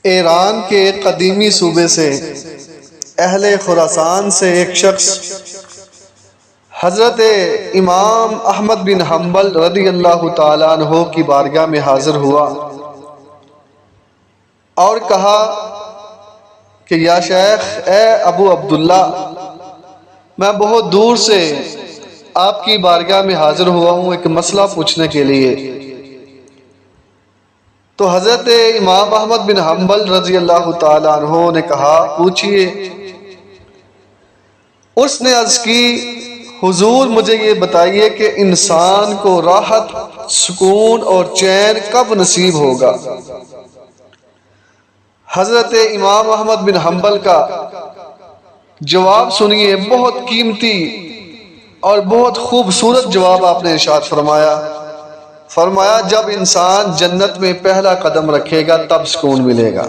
ایران کے قدیمی صوبے سے اہل خراسان سے ایک شخص حضرت امام احمد بن حنبل رضی اللہ تعالیٰ عنہ کی بارگاہ میں حاضر ہوا اور کہا کہ یا شیخ، اے ابو عبداللہ، میں بہت دور سے آپ کی بارگاہ میں حاضر ہوا ہوں ایک مسئلہ پوچھنے کے لیے۔ تو حضرت امام احمد بن حنبل رضی اللہ تعالیٰ عنہ نے کہا، پوچھئے۔ اس نے عرض کی، حضور مجھے یہ بتائیے کہ انسان کو راحت، سکون اور چین کب نصیب ہوگا؟ حضرت امام احمد بن حنبل کا جواب سنیے، بہت قیمتی اور بہت خوبصورت جواب آپ نے ارشاد فرمایا، جب انسان جنت میں پہلا قدم رکھے گا تب سکون ملے گا۔